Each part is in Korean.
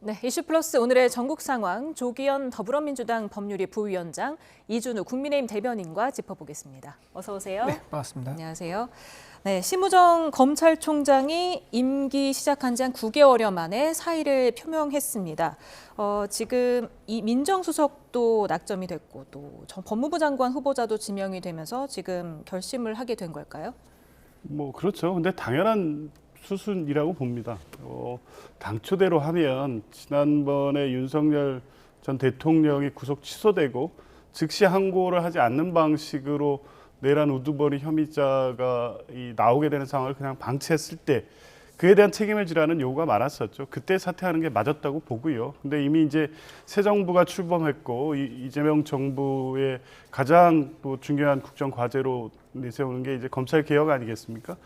네, 이슈플러스 오늘의 전국 상황 조기현 더불어민주당 법률위 부위원장, 이준우 국민의힘 대변인과 짚어보겠습니다. 어서 오세요. 네, 반갑습니다. 안녕하세요. 네, 심우정 검찰총장이 임기 시작한 지 한 9개월여 만에 사의를 표명했습니다. 지금 이 민정수석도 낙점이 됐고 또 법무부 장관 후보자도 지명이 되면서 지금 결심을 하게 된 걸까요? 그렇죠. 근데 당연한 수순이라고 봅니다. 당초대로 하면 지난번에 윤석열 전 대통령이 구속 취소되고 즉시 항고를 하지 않는 방식으로 내란 우두머리 혐의자가 나오게 되는 상황을 그냥 방치했을 때 그에 대한 책임을 지라는 요구가 많았었죠. 그때 사퇴하는 게 맞았다고 보고요. 근데 이미 이제 새 정부가 출범했고 이재명 정부의 가장 또 중요한 국정 과제로 내세우는 게 이제 검찰 개혁 아니겠습니까?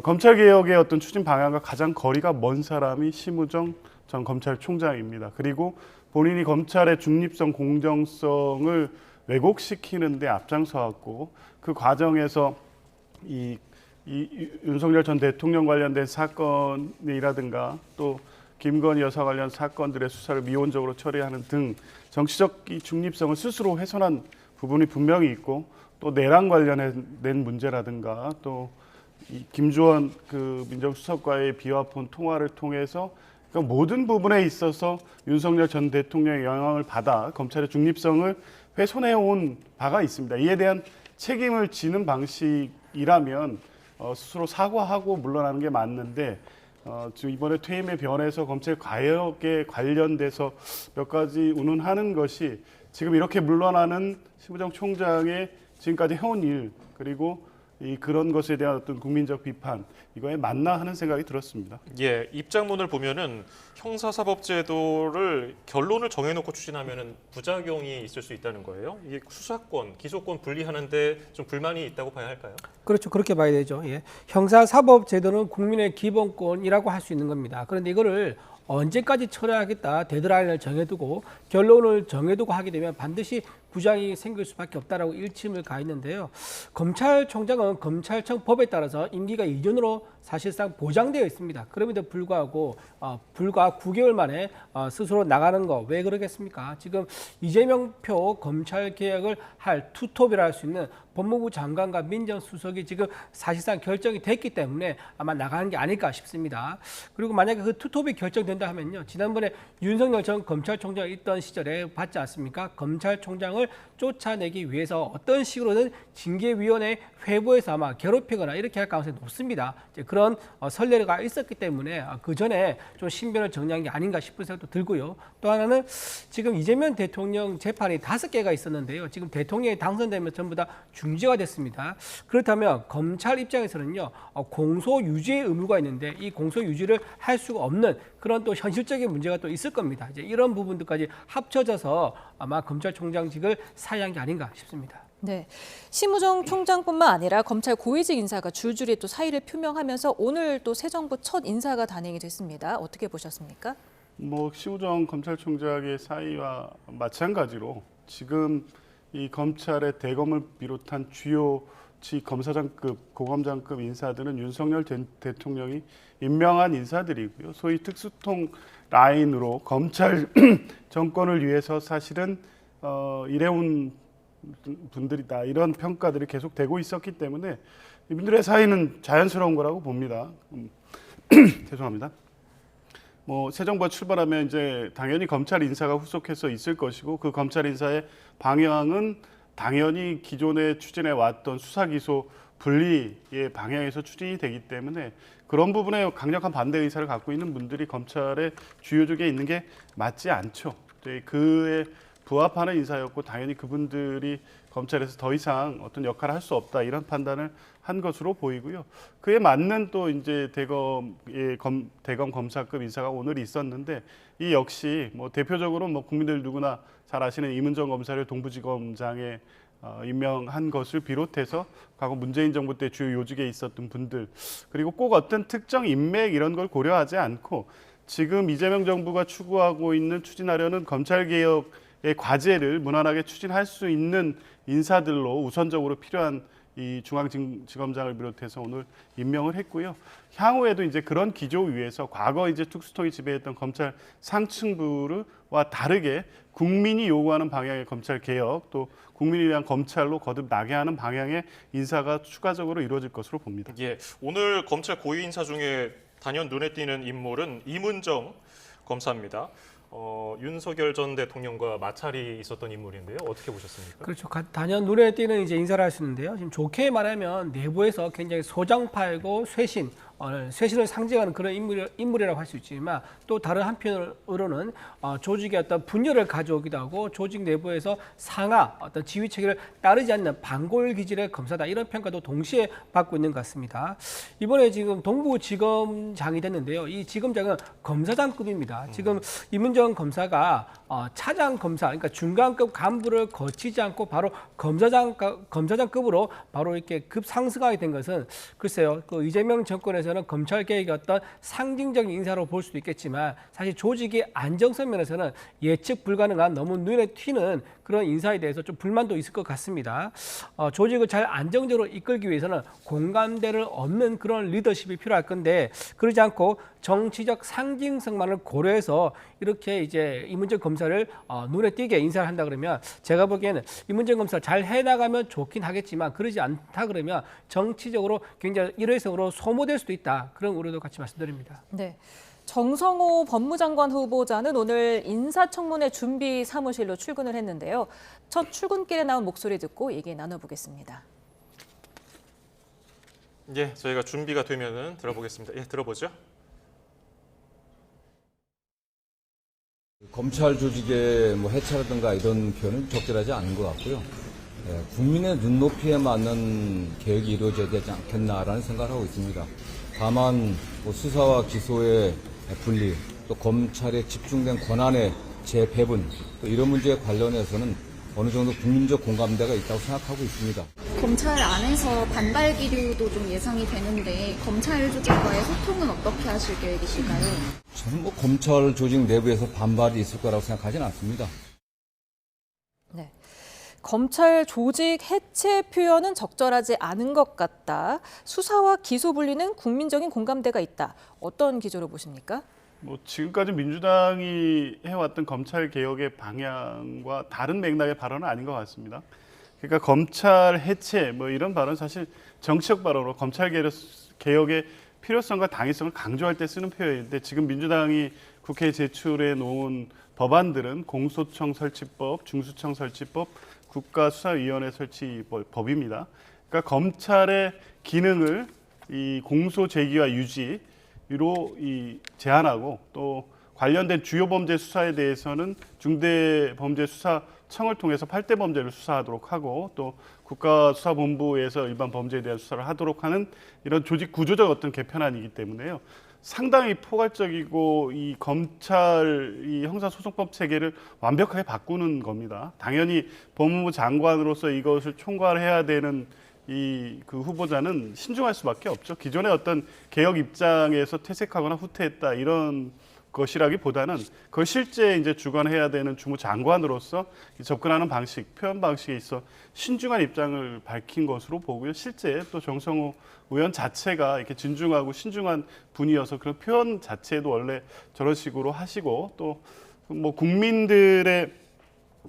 검찰 개혁의 어떤 추진 방향과 가장 거리가 먼 사람이 심우정 전 검찰총장입니다. 그리고 본인이 검찰의 중립성, 공정성을 왜곡시키는 데 앞장서왔고 그 과정에서 이 윤석열 전 대통령 관련된 사건이라든가 또 김건희 여사 관련 사건들의 수사를 미온적으로 처리하는 등 정치적 중립성을 스스로 훼손한 부분이 분명히 있고 또 내란 관련된 문제라든가 또 김주원 그 민정수석과의 비화폰 통화를 통해서 그러니까 모든 부분에 있어서 윤석열 전 대통령의 영향을 받아 검찰의 중립성을 훼손해온 바가 있습니다. 이에 대한 책임을 지는 방식이라면 스스로 사과하고 물러나는 게 맞는데 지금 이번에 퇴임에 변해서 검찰 개혁에 관련돼서 몇 가지 운운하는 것이 지금 이렇게 물러나는 심우정 총장의 지금까지 해온 일 그리고 그런 것에 대한 어떤 국민적 비판 이거에 맞나 하는 생각이 들었습니다. 예, 입장문을 보면은 형사사법제도를 결론을 정해놓고 추진하면은 부작용이 있을 수 있다는 거예요. 이게 수사권, 기소권 분리하는데 좀 불만이 있다고 봐야 할까요? 그렇죠. 그렇게 봐야 되죠. 예. 형사사법제도는 국민의 기본권이라고 할 수 있는 겁니다. 그런데 이거를 언제까지 처리하겠다 데드라인을 정해두고 결론을 정해두고 하게 되면 반드시 부작용이 생길 수밖에 없다라고 일침을 가 있는데요. 검찰총장은 검찰청 법에 따라서 임기가 2년으로 사실상 보장되어 있습니다. 그럼에도 불구하고 불과 9개월 만에 스스로 나가는 거 왜 그러겠습니까? 지금 이재명 표 검찰 개혁을 할 투톱이라 할 수 있는 법무부 장관과 민정수석이 지금 사실상 결정이 됐기 때문에 아마 나가는 게 아닐까 싶습니다. 그리고 만약에 그 투톱이 결정된다 하면요. 지난번에 윤석열 전 검찰총장이 있던 시절에 봤지 않습니까? 검찰총장을 쫓아내기 위해서 어떤 식으로든 징계위원회 회부에서 아마 괴롭히거나 이렇게 할 가능성이 높습니다. 이제 그런 선례가 있었기 때문에 그 전에 좀 신변을 정리한 게 아닌가 싶은 생각도 들고요. 또 하나는 지금 이재명 대통령 재판이 5개가 있었는데요. 지금 대통령이 당선되면 전부 다 중지가 됐습니다. 그렇다면 검찰 입장에서는요. 공소 유지의 의무가 있는데 이 공소 유지를 할 수가 없는 그런 또 현실적인 문제가 또 있을 겁니다. 이제 이런 부분들까지 합쳐져서 아마 검찰총장직을 사퇴한 게 아닌가 싶습니다. 네, 심우정 총장뿐만 아니라 검찰 고위직 인사가 줄줄이 또 사의를 표명하면서 오늘 또 새 정부 첫 인사가 단행이 됐습니다. 어떻게 보셨습니까? 심우정 검찰총장의 사의와 마찬가지로 지금 이 검찰의 대검을 비롯한 주요 검사장급, 고검장급 인사들은 윤석열 대통령이 임명한 인사들이고요. 소위 특수통 라인으로 검찰 정권을 위해서 사실은 일해온 분들이다. 이런 평가들이 계속되고 있었기 때문에 이분들의 사의는 자연스러운 거라고 봅니다. 죄송합니다. 새 정부가 출발하면 이제 당연히 검찰 인사가 후속해서 있을 것이고 그 검찰 인사의 방향은 당연히 기존에 추진해 왔던 수사 기소 분리의 방향에서 추진이 되기 때문에 그런 부분에 강력한 반대 의사를 갖고 있는 분들이 검찰의 주요직에 있는 게 맞지 않죠. 그에 부합하는 인사였고 당연히 그분들이 검찰에서 더 이상 어떤 역할을 할 수 없다 이런 판단을 한 것으로 보이고요. 그에 맞는 또 이제 대검 검사급 인사가 오늘 있었는데 이 역시 대표적으로 국민들 누구나 잘 아시는 이문정 검사를 동부지검장에 임명한 것을 비롯해서 과거 문재인 정부 때 주요 요직에 있었던 분들 그리고 꼭 어떤 특정 인맥 이런 걸 고려하지 않고 지금 이재명 정부가 추구하고 있는 추진하려는 검찰 개혁 과제를 무난하게 추진할 수 있는 인사들로 우선적으로 필요한 이 중앙지검장을 비롯해서 오늘 임명을 했고요. 향후에도 이제 그런 기조 위에서 과거 이제 특수통이 지배했던 검찰 상층부와 다르게 국민이 요구하는 방향의 검찰 개혁, 또 국민에 대한 검찰로 거듭 나게 하는 방향의 인사가 추가적으로 이루어질 것으로 봅니다. 예, 오늘 검찰 고위 인사 중에 단연 눈에 띄는 인물은 이문정 검사입니다. 윤석열 전 대통령과 마찰이 있었던 인물인데요. 어떻게 보셨습니까? 그렇죠. 단연 눈에 띄는 이제 인사를 할 수 있는데요. 지금 좋게 말하면 내부에서 굉장히 소장파이고 쇄신을 상징하는 그런 인물이라고 할 수 있지만 또 다른 한편으로는 조직의 어떤 분열을 가져오기도 하고 조직 내부에서 상하 어떤 지휘 체계를 따르지 않는 반골 기질의 검사다 이런 평가도 동시에 받고 있는 것 같습니다. 이번에 지금 동부지검장이 됐는데요. 이 지검장은 검사장급입니다. 지금 이문정 검사가 차장 검사, 그러니까 중간급 간부를 거치지 않고 바로 검사장급으로 바로 이렇게 급 상승하게 된 것은 글쎄요, 그 이재명 정권에서는 검찰 개혁의 어떤 상징적인 인사로 볼 수도 있겠지만 사실 조직의 안정성 면에서는 예측 불가능한 너무 눈에 튀는 그런 인사에 대해서 좀 불만도 있을 것 같습니다. 조직을 잘 안정적으로 이끌기 위해서는 공감대를 얻는 그런 리더십이 필요할 건데 그러지 않고 정치적 상징성만을 고려해서 이렇게 이제 이문정 검사를 눈에 띄게 인사를 한다 그러면 제가 보기에는 이문정 검사 잘 해나가면 좋긴 하겠지만 그러지 않다 그러면 정치적으로 굉장히 일회성으로 소모될 수도 있다. 그런 우려도 같이 말씀드립니다. 네. 정성호 법무장관 후보자는 오늘 인사청문회 준비 사무실로 출근을 했는데요. 첫 출근길에 나온 목소리 듣고 얘기 나눠보겠습니다. 예, 저희가 준비가 되면은 들어보겠습니다. 예, 들어보죠. 검찰 조직의 해체라든가 이런 표현은 적절하지 않은 것 같고요. 국민의 눈높이에 맞는 개혁이 이루어져야 되지 않겠나라는 생각을 하고 있습니다. 다만 수사와 기소의 분리, 또 검찰에 집중된 권한의 재배분, 또 이런 문제에 관련해서는 어느 정도 국민적 공감대가 있다고 생각하고 있습니다. 검찰 안에서 반발 기류도 좀 예상이 되는데 검찰 조직과의 소통은 어떻게 하실 계획이실까요? 저는 검찰 조직 내부에서 반발이 있을 거라고 생각하지는 않습니다. 네. 검찰 조직 해체 표현은 적절하지 않은 것 같다. 수사와 기소 분리는 국민적인 공감대가 있다. 어떤 기조로 보십니까? 지금까지 민주당이 해왔던 검찰 개혁의 방향과 다른 맥락의 발언은 아닌 것 같습니다. 그러니까 검찰 해체 이런 발언 사실 정치적 발언으로 검찰 개혁의 필요성과 당위성을 강조할 때 쓰는 표현인데 지금 민주당이 국회에 제출해 놓은 법안들은 공소청 설치법, 중수청 설치법, 국가수사위원회 설치법입니다. 그러니까 검찰의 기능을 이 공소 제기와 유지로 제한하고 또 관련된 주요 범죄 수사에 대해서는 중대범죄수사청을 통해서 8대 범죄를 수사하도록 하고 또 국가수사본부에서 일반 범죄에 대한 수사를 하도록 하는 이런 조직 구조적 어떤 개편안이기 때문에요. 상당히 포괄적이고 이 검찰 이 형사소송법 체계를 완벽하게 바꾸는 겁니다. 당연히 법무부 장관으로서 이것을 총괄해야 되는 그 후보자는 신중할 수밖에 없죠. 기존의 어떤 개혁 입장에서 퇴색하거나 후퇴했다 이런 것이라기보다는 그걸 실제 이제 주관해야 되는 주무장관으로서 접근하는 방식, 표현 방식에 있어 신중한 입장을 밝힌 것으로 보고요. 실제 또 정성호 의원 자체가 이렇게 진중하고 신중한 분이어서 그런 표현 자체도 원래 저런 식으로 하시고 또 국민들의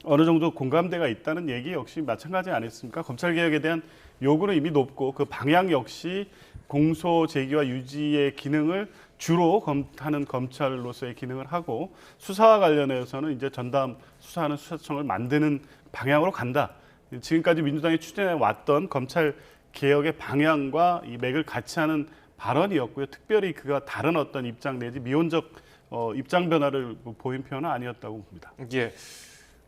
어느 정도 공감대가 있다는 얘기 역시 마찬가지 아니었습니까? 검찰 개혁에 대한 요구는 이미 높고 그 방향 역시 공소 제기와 유지의 기능을 주로 하는 검찰로서의 기능을 하고 수사와 관련해서는 이제 전담 수사하는 수사청을 만드는 방향으로 간다. 지금까지 민주당이 추진해 왔던 검찰 개혁의 방향과 이 맥을 같이 하는 발언이었고요. 특별히 그가 다른 어떤 입장 내지 미온적 입장 변화를 보인 표현은 아니었다고 봅니다. 예.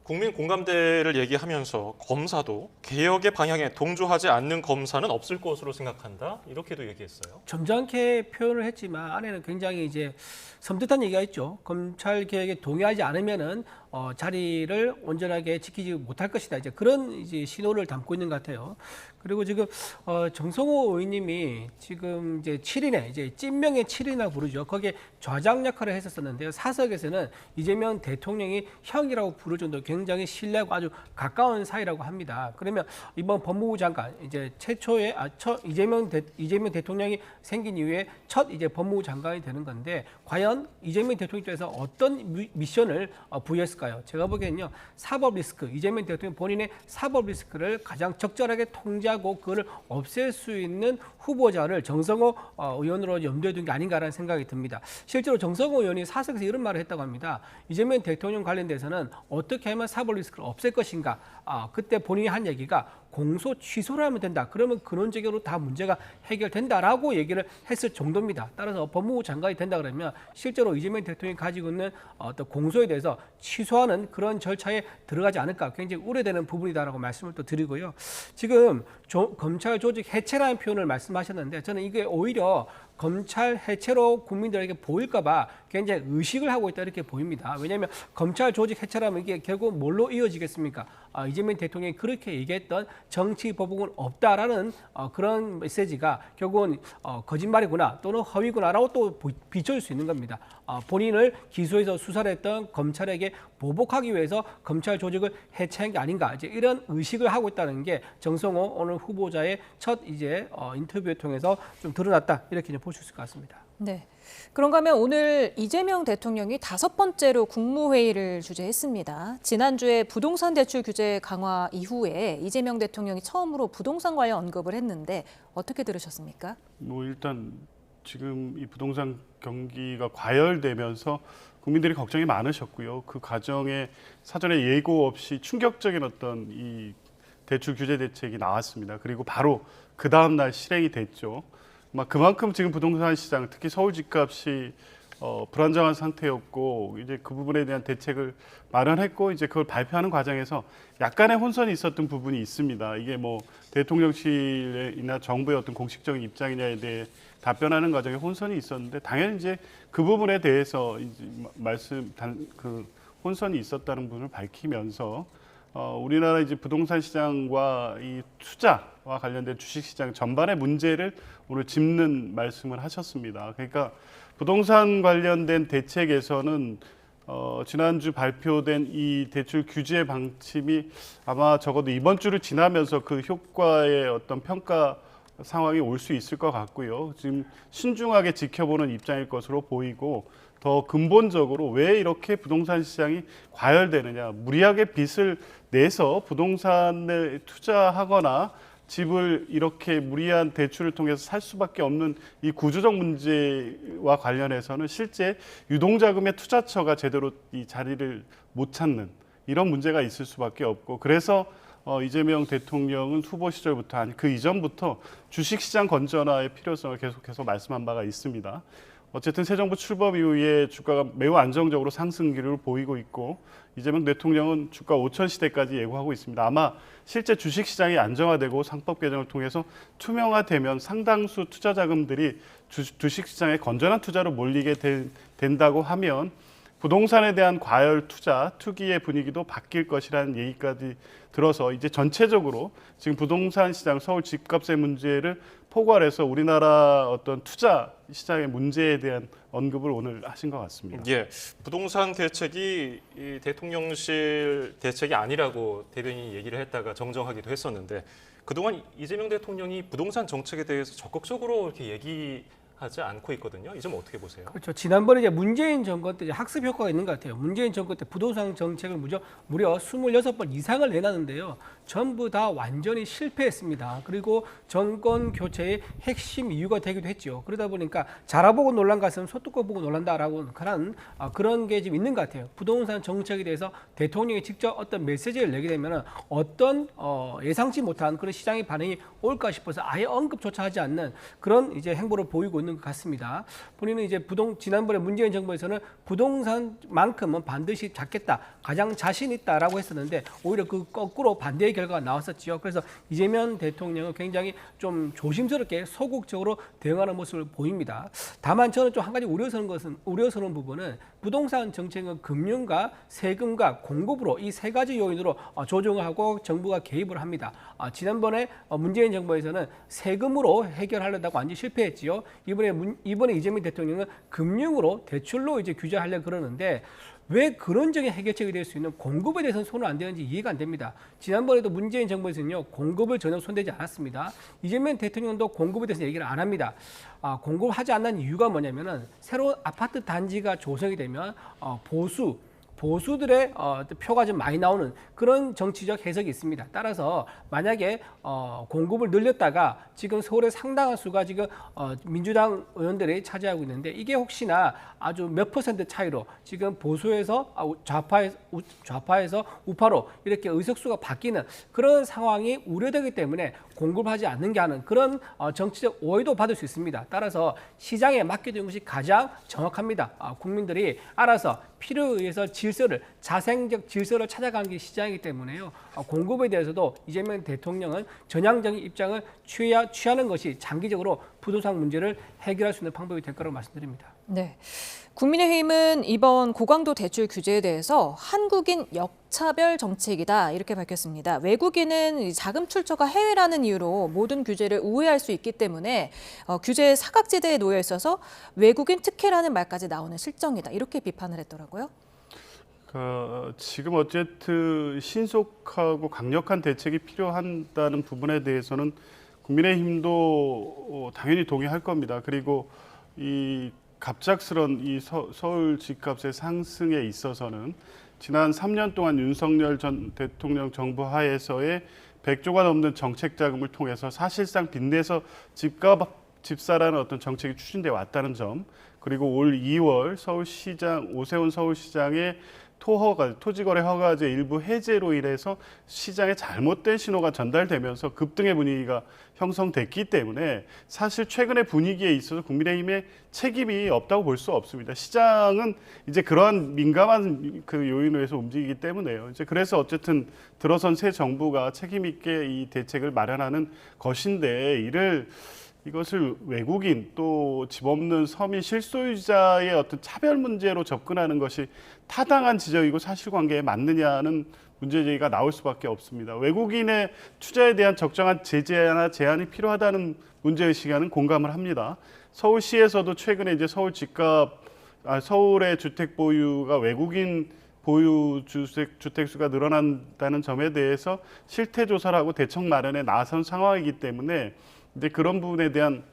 국민 공감대를 얘기하면서 검사도 개혁의 방향에 동조하지 않는 검사는 없을 것으로 생각한다. 이렇게도 얘기했어요. 점잖게 표현을 했지만 안에는 굉장히 이제 섬뜩한 얘기가 있죠. 검찰 개혁에 동의하지 않으면은 자리를 온전하게 지키지 못할 것이다. 이제 그런 이제 신호를 담고 있는 것 같아요. 그리고 지금 정성호 의원님이 지금 이제 7인에 이제 찐명의 7인이라고 부르죠. 거기에 좌장 역할을 했었었는데요. 사석에서는 이재명 대통령이 형이라고 부를 정도로 굉장히 신뢰하고 아주 가까운 사이라고 합니다. 그러면 이번 법무부 장관 이제 최초의 이재명 대통령이 생긴 이후에 첫 이제 법무부 장관이 되는 건데 과연 이재명 대통령 쪽에서 어떤 미션을 부여했을까요? 제가 보기에는요. 사법 리스크, 이재명 대통령 본인의 사법 리스크를 가장 적절하게 통제하고 그걸 없앨 수 있는 후보자를 정성호 의원으로 염두에 둔 게 아닌가라는 생각이 듭니다. 실제로 정성호 의원이 사석에서 이런 말을 했다고 합니다. 이재명 대통령 관련돼서는 어떻게 하면 사법 리스크를 없앨 것인가. 그때 본인이 한 얘기가 공소 취소를 하면 된다. 그러면 근원적으로 다 문제가 해결된다라고 얘기를 했을 정도입니다. 따라서 법무부 장관이 된다 그러면 실제로 이재명 대통령이 가지고 있는 어떤 공소에 대해서 취소하는 그런 절차에 들어가지 않을까 굉장히 우려되는 부분이다라고 말씀을 또 드리고요. 지금 검찰 조직 해체라는 표현을 말씀하셨는데 저는 이게 오히려 검찰 해체로 국민들에게 보일까봐 굉장히 의식을 하고 있다 이렇게 보입니다. 왜냐하면 검찰 조직 해체라면 이게 결국 뭘로 이어지겠습니까? 이재명 대통령이 그렇게 얘기했던 정치 보복은 없다라는 그런 메시지가 결국은 거짓말이구나 또는 허위구나라고 또 비춰질 수 있는 겁니다. 본인을 기소해서 수사를 했던 검찰에게 보복하기 위해서 검찰 조직을 해체한 게 아닌가 이제 이런 의식을 하고 있다는 게 정성호 오늘 후보자의 첫 이제 인터뷰를 통해서 좀 드러났다 이렇게 이제 볼 수 있을 것 같습니다. 네. 그런가 하면 오늘 이재명 대통령이 5번째로 국무회의를 주재했습니다. 지난주에 부동산 대출 규제 강화 이후에 이재명 대통령이 처음으로 부동산 관련 언급을 했는데 어떻게 들으셨습니까? 일단 지금 이 부동산 경기가 과열되면서 국민들이 걱정이 많으셨고요. 그 과정에 사전에 예고 없이 충격적인 어떤 이 대출 규제 대책이 나왔습니다. 그리고 바로 그 다음 날 실행이 됐죠. 그만큼 지금 부동산 시장, 특히 서울 집값이 불안정한 상태였고 이제 그 부분에 대한 대책을 마련했고 이제 그걸 발표하는 과정에서 약간의 혼선이 있었던 부분이 있습니다. 이게 뭐 대통령실이나 정부의 어떤 공식적인 입장이냐에 대해 답변하는 과정에 혼선이 있었는데 당연히 이제 그 부분에 대해서 이제 그 혼선이 있었다는 부분을 밝히면서 우리나라 이제 부동산 시장과 이 투자와 관련된 주식 시장 전반의 문제를 오늘 짚는 말씀을 하셨습니다. 그러니까 부동산 관련된 대책에서는 지난주 발표된 이 대출 규제 방침이 아마 적어도 이번 주를 지나면서 그 효과의 어떤 평가 상황이 올 수 있을 것 같고요. 지금 신중하게 지켜보는 입장일 것으로 보이고 더 근본적으로 왜 이렇게 부동산 시장이 과열되느냐, 무리하게 빚을 내서 부동산에 투자하거나 집을 이렇게 무리한 대출을 통해서 살 수밖에 없는 이 구조적 문제와 관련해서는 실제 유동자금의 투자처가 제대로 이 자리를 못 찾는 이런 문제가 있을 수밖에 없고 그래서 이재명 대통령은 후보 시절부터 아니 그 이전부터 주식시장 건전화의 필요성을 계속해서 말씀한 바가 있습니다. 어쨌든 새 정부 출범 이후에 주가가 매우 안정적으로 상승 기류를 보이고 있고 이재명 대통령은 주가 5천 시대까지 예고하고 있습니다. 아마 실제 주식시장이 안정화되고 상법 개정을 통해서 투명화되면 상당수 투자 자금들이 주식시장에 건전한 투자로 몰리게 된다고 하면 부동산에 대한 과열 투자, 투기의 분위기도 바뀔 것이라는 얘기까지 들어서 이제 전체적으로 지금 부동산 시장, 서울 집값의 문제를 포괄해서 우리나라 어떤 투자 시장의 문제에 대한 언급을 오늘 하신 것 같습니다. 예, 부동산 대책이 이 대통령실 대책이 아니라고 대변인이 얘기를 했다가 정정하기도 했었는데 그동안 이재명 대통령이 부동산 정책에 대해서 적극적으로 이렇게 얘기하지 않고 있거든요. 이 점 어떻게 보세요? 그렇죠. 지난번에 이제 문재인 정권 때 이제 학습 효과가 있는 것 같아요. 문재인 정권 때 부동산 정책을 무려 26번 이상을 내놨는데요. 전부 다 완전히 실패했습니다. 그리고 정권 교체의 핵심 이유가 되기도 했죠. 그러다 보니까 자라보고 놀란 것은 소뚜껑 보고 놀란다라고 하는 그런 게 지금 있는 것 같아요. 부동산 정책에 대해서 대통령이 직접 어떤 메시지를 내게 되면 어떤 예상치 못한 그런 시장의 반응이 올까 싶어서 아예 언급조차 하지 않는 그런 이제 행보를 보이고 있는 보이는 것 같습니다. 본인은 이제 지난번에 문재인 정부에서는 부동산만큼은 반드시 잡겠다, 가장 자신 있다라고 했었는데 오히려 그 거꾸로 반대의 결과가 나왔었지요. 그래서 이재명 대통령은 굉장히 좀 조심스럽게 소극적으로 대응하는 모습을 보입니다. 다만 저는 좀 한 가지 우려스러운 부분은 부동산 정책은 금융과 세금과 공급으로 이 세 가지 요인으로 조정을 하고 정부가 개입을 합니다. 지난번에 문재인 정부에서는 세금으로 해결하려다가 완전히 실패했지요. 이번에 이재명 대통령은 금융으로 대출로 이제 규제하려고 그러는데 왜 그런 적인 해결책이 될 수 있는 공급에 대해서는 손을 안 대는지 이해가 안 됩니다. 지난번에도 문재인 정부에서는요, 공급을 전혀 손대지 않았습니다. 이재명 대통령도 공급에 대해서 얘기를 안 합니다. 공급하지 않는 이유가 뭐냐면은 새로운 아파트 단지가 조성이 되면 보수들의 표가 좀 많이 나오는 그런 정치적 해석이 있습니다. 따라서 만약에 공급을 늘렸다가 지금 서울에 상당한 수가 지금 민주당 의원들이 차지하고 있는데 이게 혹시나 아주 몇 퍼센트 차이로 지금 보수에서 좌파에서 우파로 이렇게 의석수가 바뀌는 그런 상황이 우려되기 때문에 공급하지 않는 게 하는 그런 정치적 오해도 받을 수 있습니다. 따라서 시장에 맡겨두는 것이 가장 정확합니다. 국민들이 알아서 필요에 의해서 자생적 질서를 찾아가는 게 시장이기 때문에요. 공급에 대해서도 이재명 대통령은 전향적인 입장을 취하는 것이 장기적으로 부동산 문제를 해결할 수 있는 방법이 될 거라고 말씀드립니다. 네. 국민의힘은 이번 고강도 대출 규제에 대해서 한국인 역차별 정책이다 이렇게 밝혔습니다. 외국인은 자금 출처가 해외라는 이유로 모든 규제를 우회할 수 있기 때문에 규제의 사각지대에 놓여 있어서 외국인 특혜라는 말까지 나오는 실정이다 이렇게 비판을 했더라고요. 지금 어쨌든 신속하고 강력한 대책이 필요하다는 부분에 대해서는 국민의힘도 당연히 동의할 겁니다. 그리고 이 갑작스런 이 서울 집값의 상승에 있어서는 지난 3년 동안 윤석열 전 대통령 정부 하에서의 100조가 넘는 정책 자금을 통해서 사실상 빚내서 집사라는 어떤 정책이 추진돼 왔다는 점, 그리고 올 2월 오세훈 서울시장의 토지거래 허가제 일부 해제로 인해서 시장에 잘못된 신호가 전달되면서 급등의 분위기가 형성됐기 때문에 사실 최근의 분위기에 있어서 국민의힘의 책임이 없다고 볼 수 없습니다. 시장은 이제 그러한 민감한 그 요인으로 해서 움직이기 때문에요. 이제 그래서 어쨌든 들어선 새 정부가 책임 있게 이 대책을 마련하는 것인데 이것을 외국인 또 집 없는 서민 실소유자의 어떤 차별 문제로 접근하는 것이 타당한 지적이고 사실관계에 맞느냐는 문제제기가 나올 수밖에 없습니다. 외국인의 투자에 대한 적정한 제재나 제한이 필요하다는 문제의식에는 공감을 합니다. 서울시에서도 최근에 이제 서울의 주택 보유가 외국인 보유 주택수가 늘어난다는 점에 대해서 실태 조사를 하고 대책 마련에 나선 상황이기 때문에 이제 그런 부분에 대한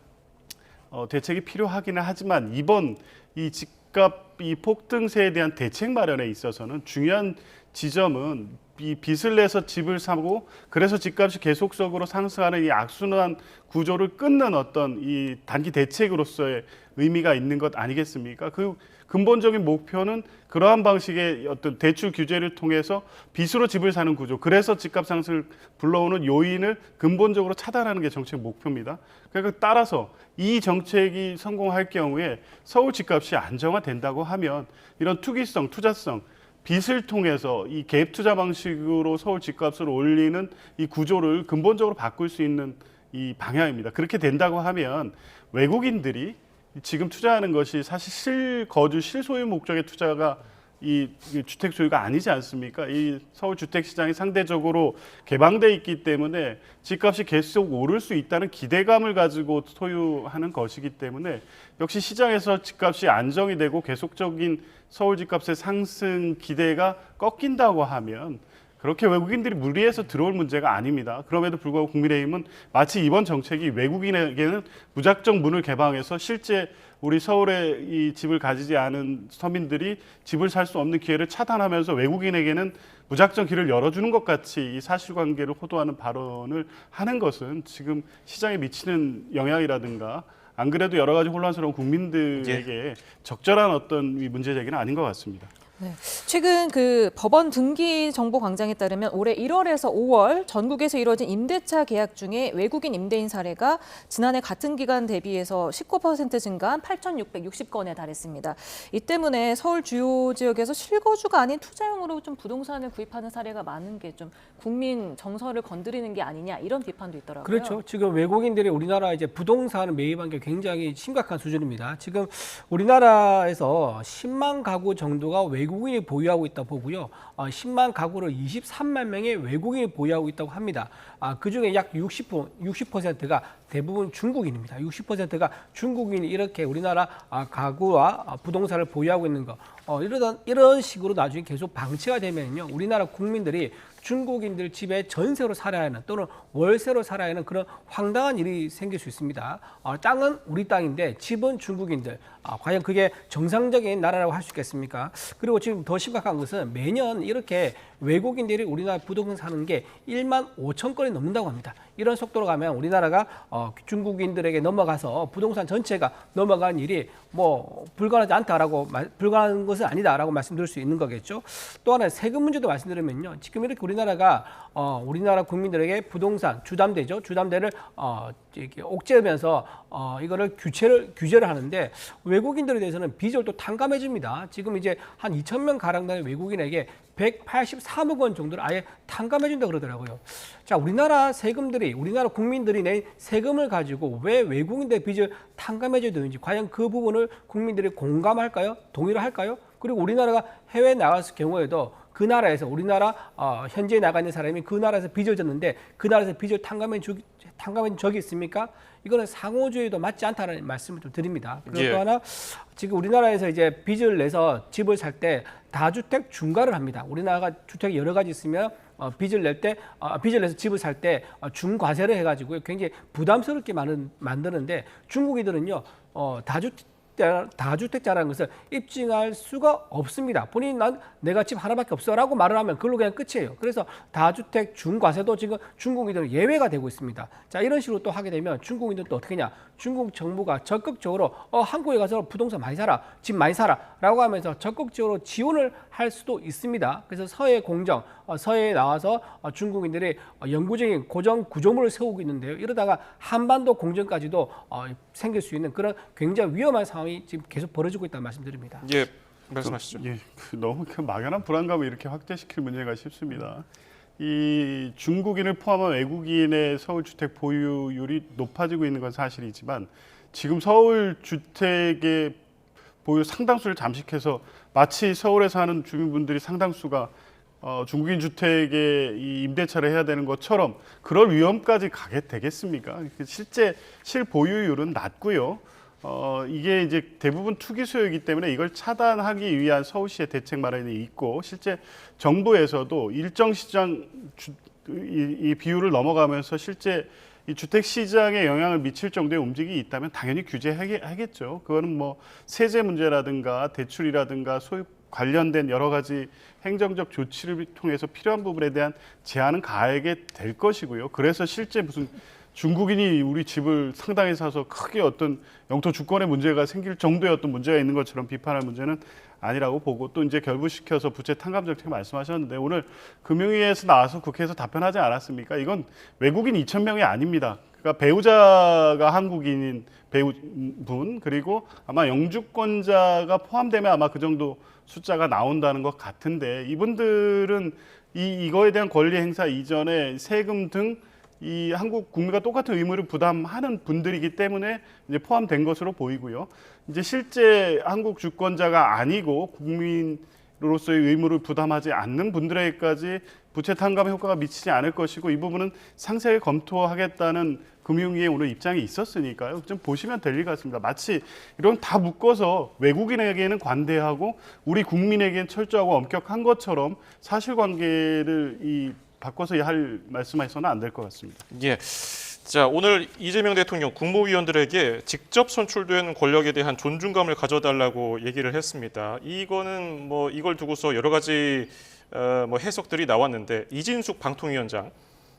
대책이 필요하기는 하지만 이번 이 집값 이 폭등세에 대한 대책 마련에 있어서는 중요한 지점은 이 빚을 내서 집을 사고 그래서 집값이 계속적으로 상승하는 이 악순환 구조를 끊는 어떤 이 단기 대책으로서의 의미가 있는 것 아니겠습니까? 그 근본적인 목표는 그러한 방식의 어떤 대출 규제를 통해서 빚으로 집을 사는 구조, 그래서 집값 상승을 불러오는 요인을 근본적으로 차단하는 게 정책 목표입니다. 그러니까 따라서 이 정책이 성공할 경우에 서울 집값이 안정화된다고 하면 이런 투기성, 투자성, 빚을 통해서 이 갭 투자 방식으로 서울 집값을 올리는 이 구조를 근본적으로 바꿀 수 있는 이 방향입니다. 그렇게 된다고 하면 외국인들이 지금 투자하는 것이 사실 실거주, 실소유 목적의 투자가 이 주택 소유가 아니지 않습니까? 이 서울 주택 시장이 상대적으로 개방돼 있기 때문에 집값이 계속 오를 수 있다는 기대감을 가지고 소유하는 것이기 때문에 역시 시장에서 집값이 안정이 되고 계속적인 서울 집값의 상승 기대가 꺾인다고 하면 그렇게 외국인들이 무리해서 들어올 문제가 아닙니다. 그럼에도 불구하고 국민의힘은 마치 이번 정책이 외국인에게는 무작정 문을 개방해서 실제 우리 서울에 이 집을 가지지 않은 서민들이 집을 살 수 없는 기회를 차단하면서 외국인에게는 무작정 길을 열어주는 것 같이 이 사실관계를 호도하는 발언을 하는 것은 지금 시장에 미치는 영향이라든가 안 그래도 여러 가지 혼란스러운 국민들에게 적절한 어떤 문제 제기는 아닌 것 같습니다. 네. 최근 그 법원 등기 정보 광장에 따르면 올해 1월에서 5월 전국에서 이뤄진 임대차 계약 중에 외국인 임대인 사례가 지난해 같은 기간 대비해서 19% 증가한 8,660건에 달했습니다. 이 때문에 서울 주요 지역에서 실거주가 아닌 투자용으로 좀 부동산을 구입하는 사례가 많은 게 좀 국민 정서를 건드리는 게 아니냐 이런 비판도 있더라고요. 그렇죠. 지금 외국인들이 우리나라 이제 부동산을 매입한 게 굉장히 심각한 수준입니다. 지금 우리나라에서 10만 가구 정도가 외국인이 보유하고 있다 보고요. 10만 가구를 23만 명의 외국인이 보유하고 있다고 합니다. 그중에 약 60%가 대부분 중국인입니다. 60%가 중국인이 이렇게 우리나라 가구와 부동산을 보유하고 있는 거. 이런 식으로 나중에 계속 방치가 되면요. 우리나라 국민들이 중국인들 집에 전세로 살아야 하는 또는 월세로 살아야 하는 그런 황당한 일이 생길 수 있습니다. 땅은 우리 땅인데 집은 중국인들. 과연 그게 정상적인 나라라고 할 수 있겠습니까? 그리고 지금 더 심각한 것은 매년 이렇게 외국인들이 우리나라 부동산 사는 게 1만 5천 건이 넘는다고 합니다. 이런 속도로 가면 우리나라가 중국인들에게 넘어가서 부동산 전체가 넘어간 일이 뭐 불가능한 것은 아니다라고 말씀드릴 수 있는 거겠죠. 또 하나 세금 문제도 말씀드리면요. 지금 이렇게 우리나라가 우리나라 국민들에게 부동산 주담대죠. 주담대를 이렇게 옥죄면서 이거를 규제를 하는데 외국인들에 대해서는 빚을 또 탕감해 줍니다. 지금 이제 한 2,000명 가량 되는 외국인에게 183억 원 정도를 아예 탕감해 준다 그러더라고요. 자, 우리나라 국민들이 낸 세금을 가지고 왜 외국인들 빚을 탕감해 줘야 되는지 과연 그 부분을 국민들이 공감할까요? 동의를 할까요? 그리고 우리나라가 해외에 나갔을 경우에도 그 나라에서 우리나라 현지에 나가 있는 사람이 그 나라에서 빚을 졌는데 그 나라에서 빚을 탕감해 준 적이 있습니까? 이거는 상호주의도 맞지 않다는 말씀을 좀 드립니다. 그리고 또 하나 지금 우리나라에서 이제 빚을 내서 집을 살 때 다주택 중과를 합니다. 우리나라가 주택이 여러 가지 있으면 빚을 내서 집을 살 때 중과세를 해가지고 굉장히 부담스럽게 만드는데 중국인들은요 다주택자라는 것을 입증할 수가 없습니다. 본인이 내가 집 하나밖에 없어라고 말을 하면 그걸로 그냥 끝이에요. 그래서 다주택 중과세도 지금 중국인들은 예외가 되고 있습니다. 자, 이런 식으로 또 하게 되면 중국인들은 또 어떻게 하냐? 중국 정부가 적극적으로 한국에 가서 부동산 많이 사라, 집 많이 사라라고 하면서 적극적으로 지원을 할 수도 있습니다. 그래서 서해에 나와서 중국인들이 영구적인 고정 구조물을 세우고 있는데요. 이러다가 한반도 공정까지도 생길 수 있는 그런 굉장히 위험한 상황이 지금 계속 벌어지고 있다는 말씀드립니다. 예, 말씀하시죠. 너무 막연한 불안감을 이렇게 확대시킬 문제가 싶습니다. 이 중국인을 포함한 외국인의 서울 주택 보유율이 높아지고 있는 건 사실이지만 지금 서울 주택의 보유 상당수를 잠식해서 마치 서울에 사는 주민분들이 상당수가 중국인 주택에 이 임대차를 해야 되는 것처럼 그럴 위험까지 가게 되겠습니까? 실제 실보유율은 낮고요. 이게 이제 대부분 투기 수요이기 때문에 이걸 차단하기 위한 서울시의 대책 마련이 있고 실제 정부에서도 일정 시장 이 비율을 넘어가면서 실제 이 주택 시장에 영향을 미칠 정도의 움직임이 있다면 당연히 규제하겠죠. 그거는 뭐 세제 문제라든가 대출이라든가 소유 관련된 여러 가지 행정적 조치를 통해서 필요한 부분에 대한 제한은 가하게 될 것이고요. 그래서 실제 무슨 중국인이 우리 집을 상당히 사서 크게 어떤 영토 주권의 문제가 생길 정도의 어떤 문제가 있는 것처럼 비판할 문제는 아니라고 보고 또 이제 결부시켜서 부채 탕감 정책 말씀하셨는데 오늘 금융위에서 나와서 국회에서 답변하지 않았습니까? 이건 외국인 2,000명이 아닙니다. 그러니까 배우자가 한국인인 배우분 그리고 아마 영주권자가 포함되면 아마 그 정도 숫자가 나온다는 것 같은데 이분들은 이거에 대한 권리 행사 이전에 세금 등 이 한국 국민과 똑같은 의무를 부담하는 분들이기 때문에 이제 포함된 것으로 보이고요. 이제 실제 한국 주권자가 아니고 국민으로서의 의무를 부담하지 않는 분들에게까지 부채 탕감의 효과가 미치지 않을 것이고 이 부분은 상세하게 검토하겠다는 금융위의 오늘 입장이 있었으니까요. 좀 보시면 될 것 같습니다. 마치 이런 다 묶어서 외국인에게는 관대하고 우리 국민에게는 철저하고 엄격한 것처럼 사실관계를 바꿔서 할 말씀하셔서는 안 될 것 같습니다. 예. 자, 오늘 이재명 대통령 국무위원들에게 직접 선출된 권력에 대한 존중감을 가져달라고 얘기를 했습니다. 이거는 뭐 이걸 두고서 여러 가지 뭐 해석들이 나왔는데 이진숙 방통위원장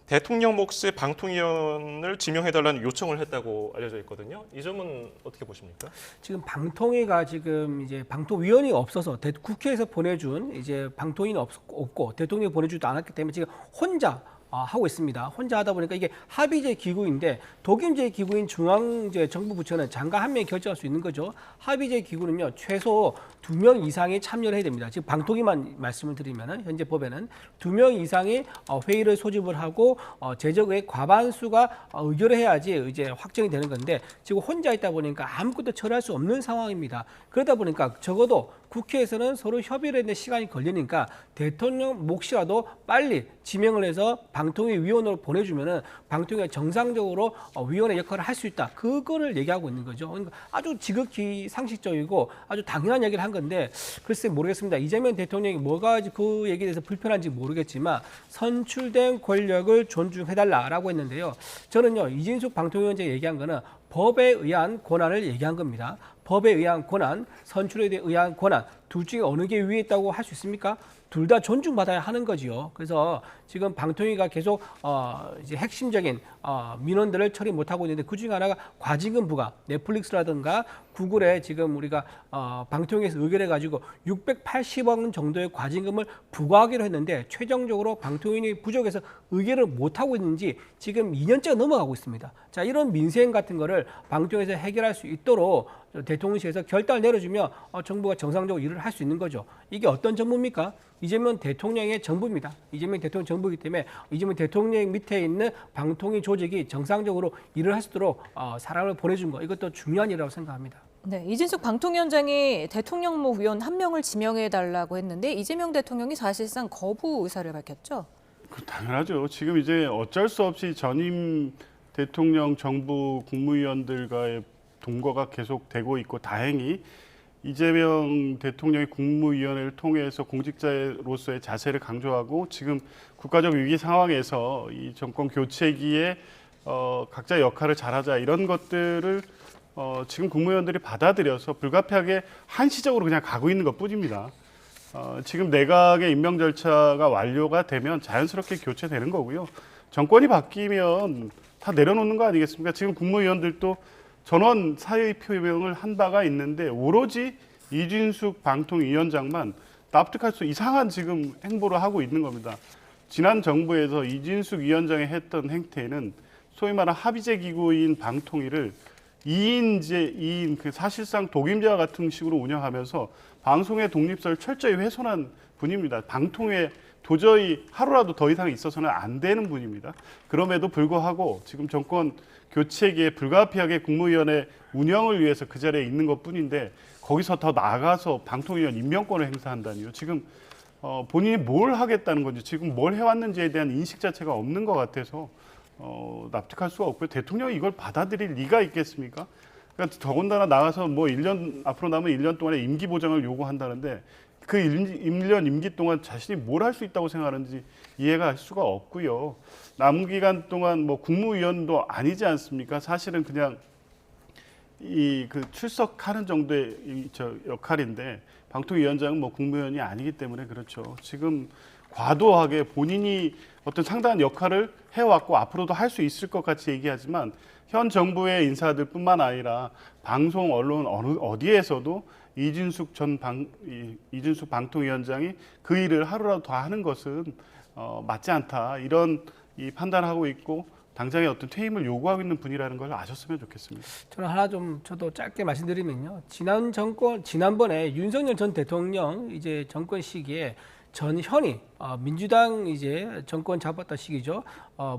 대통령 몫의 방통위원을 지명해달라는 요청을 했다고 알려져 있거든요. 이 점은 어떻게 보십니까? 지금 방통위가 지금 이제 방통위원이 없어서 국회에서 보내준 이제 방통위는 없고 대통령이 보내주지도 않았기 때문에 지금 혼자 하고 있습니다. 혼자 하다 보니까 이게 합의제 기구인데 독임제 기구인 중앙제 정부부처는 장관 한 명이 결정할 수 있는 거죠. 합의제 기구는요 최소 2명 이상이 참여를 해야 됩니다. 지금 방통위만 말씀을 드리면은 현재 법에는 2명 이상이 회의를 소집을 하고 제적의 과반수가 의결을 해야지 이제 확정이 되는 건데 지금 혼자 있다 보니까 아무것도 처리할 수 없는 상황입니다. 그러다 보니까 적어도 국회에서는 서로 협의를 했는데 시간이 걸리니까 대통령 몫이라도 빨리 지명을 해서 방통위 위원으로 보내주면은 방통위가 정상적으로 위원의 역할을 할 수 있다. 그거를 얘기하고 있는 거죠. 그러니까 아주 지극히 상식적이고 아주 당연한 얘기를 한 건데 글쎄 모르겠습니다. 이재명 대통령이 뭐가 그 얘기에 대해서 불편한지 모르겠지만 선출된 권력을 존중해달라라고 했는데요. 저는요 이진숙 방통위원장이 얘기한 거는 법에 의한 권한을 얘기한 겁니다. 법에 의한 권한, 선출에 의한 권한 둘 중에 어느 게 위에 있다고 할 수 있습니까? 둘 다 존중받아야 하는 거지요. 그래서 지금 방통위가 계속 이제 핵심적인 민원들을 처리 못하고 있는데 그 중에 하나가 과징금 부과, 넷플릭스라든가 구글에 지금 우리가 방통위에서 의결해 가지고 680억 정도의 과징금을 부과하기로 했는데 최종적으로 방통위원이 부족해서 의결을 못하고 있는지 지금 2년째가 넘어가고 있습니다. 자, 이런 민생 같은 거를 방통위에서 해결할 수 있도록 대통령실에서 결단을 내려주면 정부가 정상적으로 일을 할 수 있는 거죠. 이게 어떤 정부입니까? 이재명 대통령의 정부입니다. 이재명 대통령 정부이기 때문에 이재명 대통령 밑에 있는 방통위 조직이 정상적으로 일을 할 수 있도록 사람을 보내준 거 이것도 중요한 일이라고 생각합니다. 네, 이진숙 방통위원장이 대통령목 위원 한 명을 지명해달라고 했는데 이재명 대통령이 사실상 거부 의사를 밝혔죠. 당연하죠. 지금 이제 어쩔 수 없이 전임 대통령 정부 국무위원들과의 동거가 계속되고 있고 다행히 이재명 대통령이 국무위원회를 통해서 공직자로서의 자세를 강조하고 지금 국가적 위기 상황에서 이 정권 교체기에 각자 역할을 잘하자 이런 것들을 지금 국무위원들이 받아들여서 불가피하게 한시적으로 그냥 가고 있는 것뿐입니다. 지금 내각의 임명 절차가 완료가 되면 자연스럽게 교체되는 거고요. 정권이 바뀌면 다 내려놓는 거 아니겠습니까? 지금 국무위원들도 전원 사의 표명을 한 바가 있는데 오로지 이진숙 방통위원장만 납득할 수 이상한 지금 행보를 하고 있는 겁니다. 지난 정부에서 이진숙 위원장이 했던 행태는 소위 말하는 합의제 기구인 방통위를 2인 그 사실상 독임제와 같은 식으로 운영하면서 방송의 독립성을 철저히 훼손한 분입니다. 방통위에 도저히 하루라도 더 이상 있어서는 안 되는 분입니다. 그럼에도 불구하고 지금 정권 교체기에 불가피하게 국무위원회 운영을 위해서 그 자리에 있는 것뿐인데 거기서 더 나아가서 방통위원 임명권을 행사한다니요. 지금 본인이 뭘 하겠다는 건지 지금 뭘 해왔는지에 대한 인식 자체가 없는 것 같아서 납득할 수가 없고요. 대통령이 이걸 받아들일 리가 있겠습니까? 그러니까 더군다나 나가서 뭐 1년 앞으로 남은 1년 동안의 임기 보장을 요구한다는데 그 1년 임기 동안 자신이 뭘 할 수 있다고 생각하는지 이해가 할 수가 없고요. 남은 기간 동안 뭐 국무위원도 아니지 않습니까? 사실은 그냥 그 출석하는 정도의 역할인데 방통위원장은 뭐 국무위원이 아니기 때문에 그렇죠. 지금 과도하게 본인이 어떤 상당한 역할을 해왔고 앞으로도 할 수 있을 것 같이 얘기하지만 현 정부의 인사들뿐만 아니라 방송 언론 어디에서도 이진숙 방통위원장이 그 일을 하루라도 더 하는 것은 맞지 않다 이런 판단하고 있고 당장의 어떤 퇴임을 요구하고 있는 분이라는 걸 아셨으면 좋겠습니다. 저는 하나 좀 저도 짧게 말씀드리면요. 지난번에 윤석열 전 대통령 이제 정권 시기에 전현희 민주당 이제 정권 잡았던 시기죠.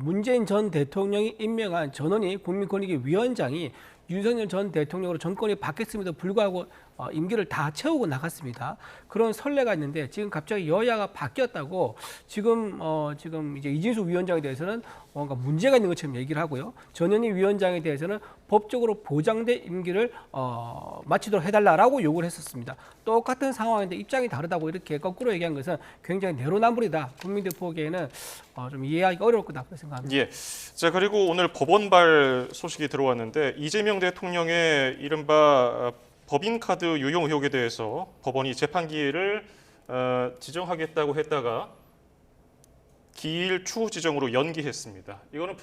문재인 전 대통령이 임명한 전원희 국민권익위원장이 윤석열 전 대통령으로 정권이 바뀌었음에도 불구하고 임기를 다 채우고 나갔습니다. 그런 선례가 있는데 지금 갑자기 여야가 바뀌었다고 지금 이제 이진숙 위원장에 대해서는 뭔가 문제가 있는 것처럼 얘기를 하고요. 전현희 위원장에 대해서는 법적으로 보장된 임기를 마치도록 해달라라고 요구를 했었습니다. 똑같은 상황인데 입장이 다르다고 이렇게 거꾸로 얘기한 것은 굉장히 내로남불이다. 국민들 보기에는 좀 이해하기가 어려울 거다 생각합니다. 예. 자, 그리고 오늘 법원발 소식이 들어왔는데 이재명 대통령의 이른바 법인카드 유용 의혹에 대해서 법원이 재판기일을 지정하겠다고 했다가 기일 추후 지정으로 연기했습니다. 이거는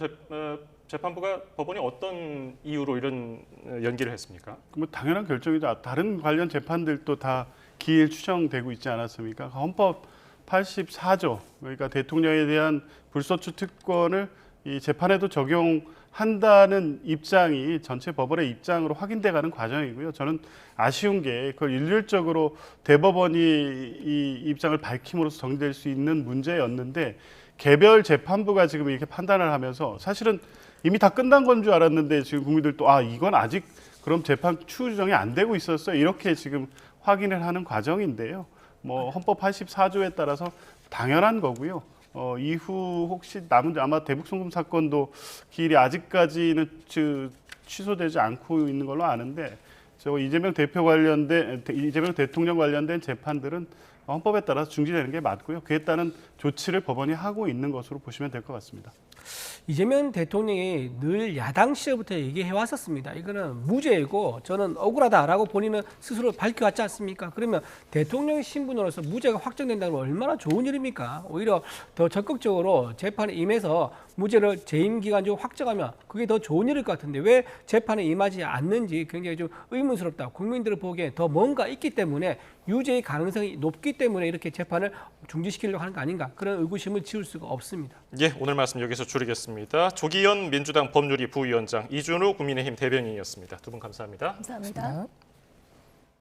재판부가 법원이 어떤 이유로 이런 연기를 했습니까? 뭐 당연한 결정이죠. 다른 관련 재판들도 다 기일 추정되고 있지 않았습니까? 헌법 84조, 그러니까 대통령에 대한 불소추 특권을 이 재판에도 적용한다는 입장이 전체 법원의 입장으로 확인돼가는 과정이고요. 저는 아쉬운 게 그걸 일률적으로 대법원이 이 입장을 밝힘으로써 정리될 수 있는 문제였는데 개별 재판부가 지금 이렇게 판단을 하면서 사실은 이미 다 끝난 건 줄 알았는데 지금 국민들도 이건 아직 그럼 재판 추후 지정이 안 되고 있었어요. 이렇게 지금 확인을 하는 과정인데요. 뭐 헌법 84조에 따라서 당연한 거고요. 이후 혹시 남은 아마 대북 송금 사건도 기일이 아직까지는 취소되지 않고 있는 걸로 아는데 이재명 대통령 관련된 재판들은 헌법에 따라서 중지되는 게 맞고요. 그에 따른 조치를 법원이 하고 있는 것으로 보시면 될 것 같습니다. 이재명 대통령이 늘 야당 시절부터 얘기해 왔었습니다. 이거는 무죄이고 저는 억울하다라고 본인은 스스로 밝혀왔지 않습니까? 그러면 대통령 신분으로서 무죄가 확정된다면 얼마나 좋은 일입니까? 오히려 더 적극적으로 재판에 임해서 무죄를 재임 기간 중 확정하면 그게 더 좋은 일일 것 같은데 왜 재판에 임하지 않는지 굉장히 좀 의문스럽다. 국민들을 보기에 더 뭔가 있기 때문에 유죄의 가능성이 높기 때문에 이렇게 재판을 중지시키려고 하는 거 아닌가, 그런 의구심을 지울 수가 없습니다. 예, 오늘 말씀 여기서 줄이겠습니다. 조기현 민주당 법률위 부위원장, 이준우 국민의힘 대변인이었습니다. 두 분 감사합니다. 감사합니다.